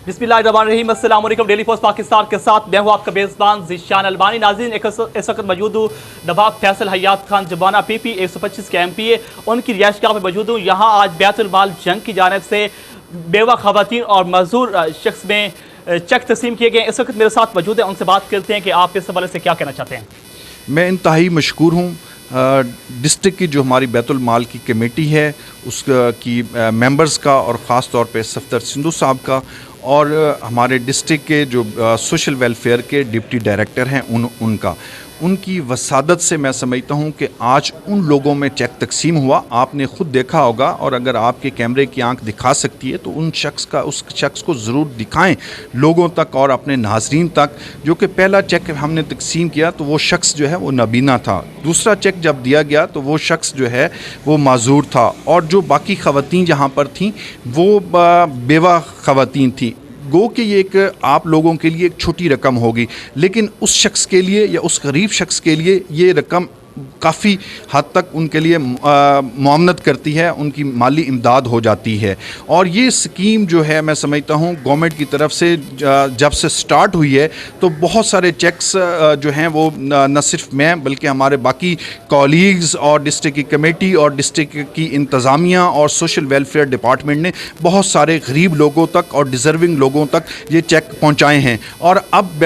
बिस्मिल्लाहिर्रहमानिर्रहीम, अस्सलाम वालेकुम। डेली पोस्ट पाकिस्तान के साथ मैं हूँ आपका बेज़बान ज़िशान अलबानी। नाज़रीन, इस वक्त मौजूद हूँ नवाब फैसल हयात खान जबोआनह PP 125 के MPA, उनकी रिहाइशगाह में मौजूद हूँ। यहाँ आज बैतुल-माल जंग की जानिब से बेवा ख़वातीन और मज़दूर शख्स में चेक तकसीम किए गए। इस वक्त मेरे साथ मौजूद हैं, उनसे बात करते हैं कि आप इस हवाले से क्या कहना चाहते हैं। मैं इंतहाई मशकूर हूँ डिस्ट्रिक्ट की जो हमारी बैतुल माल की कमेटी है उसकी मेंबर्स का, और ख़ास तौर पे सफदर सिंधु साहब का, और हमारे डिस्ट्रिक्ट के जो शोशल वेलफेयरकके डिप्टी डायरेक्टर हैं उनका, उनकी वसादत से मैं समझता हूं कि आज उन लोगों में चेक तकसीम हुआ। आपने ख़ुद देखा होगा, और अगर आपके कैमरे की आंख दिखा सकती है तो उस शख्स को ज़रूर दिखाएं लोगों तक और अपने नाजरीन तक, जो कि पहला चेक हमने तकसीम किया तो वो शख्स जो है वो नबीना था। दूसरा चेक जब दिया गया तो वो शख्स जो है वो माजूर था, और जो बाकी ख़वातीन जहाँ पर थीं वो बेवा ख़वातीन थी। गो कि ये एक आप लोगों के लिए एक छोटी रकम होगी, लेकिन उस शख्स के लिए या उस गरीब शख्स के लिए ये रकम काफ़ी हद तक उनके लिए मुआवनत करती है, उनकी माली इमदाद हो जाती है। और ये स्कीम जो है मैं समझता हूँ गवर्नमेंट की तरफ से जब से स्टार्ट हुई है तो बहुत सारे चेक्स जो हैं वो न सिर्फ मैं बल्कि हमारे बाकी कॉलीग्स और डिस्ट्रिक्ट की कमेटी और डिस्ट्रिक्ट की इंतज़ामिया और सोशल वेलफेयर डिपार्टमेंट ने बहुत सारे गरीब लोगों तक और डिज़र्विंग लोगों तक ये चेक पहुँचाए हैं। और अब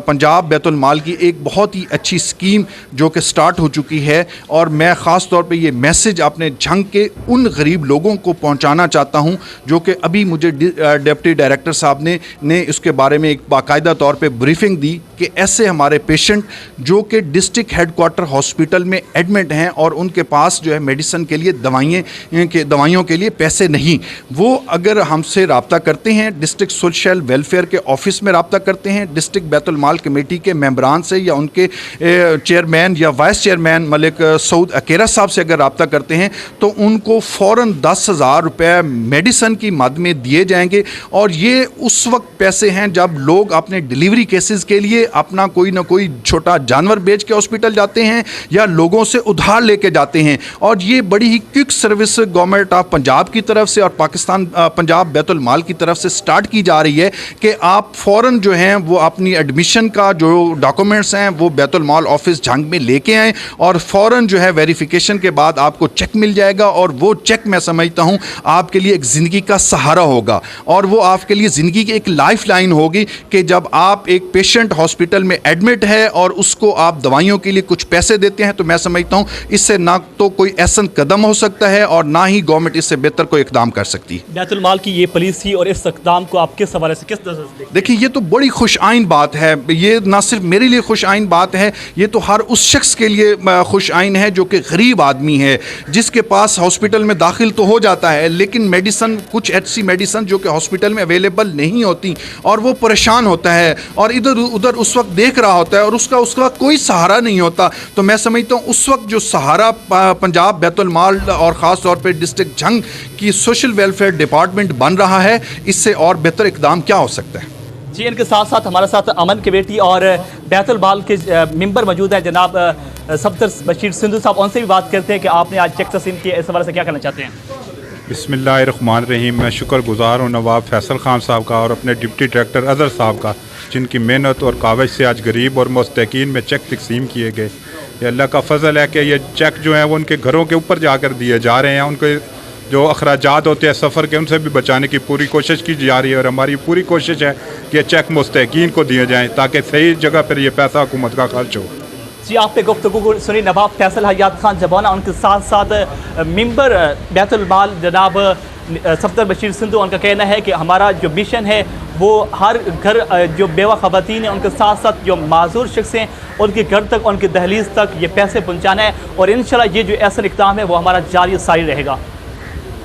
पंजाब बैतुल माल की एक बहुत ही अच्छी स्कीम जो कि स्टार्ट हो चुकी है, और मैं ख़ास तौर पे ये मैसेज अपने झंग के उन गरीब लोगों को पहुंचाना चाहता हूं जो कि अभी मुझे डिप्टी डायरेक्टर साहब ने इसके बारे में एक बाकायदा तौर पे ब्रीफिंग दी कि ऐसे हमारे पेशेंट जो कि डिस्ट्रिक्ट हेडक्वार्टर हॉस्पिटल में एडमिट हैं और उनके पास जो है मेडिसिन के लिए दवाइयों के लिए पैसे नहीं, वो अगर हमसे रब्ता करते हैं, डिस्ट्रिक्ट सोशल वेलफेयर के ऑफिस में रब्ता करते हैं, डिस्ट्रिक्ट बैतुल माल कमेटी के मेंबरान से या उनके चेयरमैन या वाइस चेयरमैन मलिक सऊद अकेरा साहब से अगर रब्ता करते हैं तो उनको फ़ौरन 10,000 रुपये मेडिसिन की मद में दिए जाएंगे। और ये उस वक्त पैसे हैं जब लोग अपने डिलीवरी केसेस के लिए अपना कोई ना कोई छोटा जानवर बेच के हॉस्पिटल जाते हैं या लोगों से उधार लेके जाते हैं। और ये बड़ी ही quick service government of Punjab की तरफ से और पाकिस्तान पंजाब बैतुल माल की तरफ से स्टार्ट की जा रही है कि आप फ़ौरन जो हैं वो अपनी एडमिशन का जो डॉक्यूमेंट्स हैं वो बैतुल माल ऑफिस झंग में लेके आएँ, और फ़ौरन जो है वेरिफिकेशन के बाद आपको चेक मिल जाएगा। और वो चेक मैं समझता हूँ आपके लिए एक ज़िंदगी का सहारा होगा, और वो आपके लिए ज़िंदगी की एक लाइफ लाइन होगी कि जब आप एक पेशेंट हॉस्पिटल में एडमिट है और उसको आप दवाइयों के लिए कुछ पैसे देते हैं, तो मैं समझता हूँ इससे ना तो कोई ऐसा कदम हो सकता है और ना ही गवर्नमेंट इससे बेहतर कोई इकदाम कर सकती है। बैतुल माल की ये पॉलिसी और इस इकदाम को आप किस हवाले से किस नज़र से देखिए, ये तो बड़ी खुश आइन बात है। ये ना सिर्फ मेरे लिए खुश आइन बात है, ये तो हर उस शख्स के लिए खुश आइन है जो कि गरीब आदमी है, जिसके पास हॉस्पिटल में दाखिल तो हो जाता है लेकिन मेडिसिन, कुछ ऐसी मेडिसिन जो कि हॉस्पिटल में अवेलेबल नहीं होती, और वो परेशान होता है और इधर उधर उस वक्त देख रहा होता है और उसका कोई सहारा नहीं होता। तो मैं समझता हूँ उस वक्त जो सहारा पंजाब बैतुल माल और ख़ास तौर पर डिस्ट्रिक्ट झंग की सोशल वेलफेयर डिपार्टमेंट बन रहा है, इससे और बेहतर इकदाम क्या हो सकता है। जी, इनके साथ साथ हमारे साथ अमन कमेटी और बैतुल माल के मेंबर मौजूद हैं, जनाब सफदर बशीर सिंधु साहब, उनसे भी बात करते हैं कि आपने आज चेक तकसीम किया, इस हवाले से क्या कहना चाहते हैं। बिस्मिल्लाहिर्रहमानिर्रहीम। मैं शुक्रगुज़ार हूँ नवाब फैसल खान साहब का और अपने डिप्टी डायरेक्टर अज़हर साहब का, जिनकी मेहनत और कावज से आज गरीब और मुस्तहक़ीन में चेक तकसीम किए गए। ये अल्लाह का फ़ज़ल है कि ये चेक जो है वो उनके घरों के ऊपर जाकर दिए जा रहे हैं। उनके जो अखराजात होते हैं सफ़र के, उनसे भी बचाने की पूरी कोशिश की जा रही है, और हमारी पूरी कोशिश है कि ये चेक मुस्तहक़ीन को दिए जाएँ ताकि सही जगह पर ये पैसा हुकूमत का खर्च हो। जी, आपने गुफ्तगू सुनी नवाब फैसल हयात खान जबोआनह, उनके साथ साथ मेंबर बैतुल माल जनाब सफदर बशीर सिंधु, उनका कहना है कि हमारा जो मिशन है वो हर घर जो बेवा ख़वातीन हैं उनके साथ साथ जो माजूर शख्स हैं उनके घर तक, उनकी दहलीज तक ये पैसे पहुँचाना है, और इंशाल्लाह ये जो ऐसा इक़दाम है वो हमारा जारी सारी रहेगा।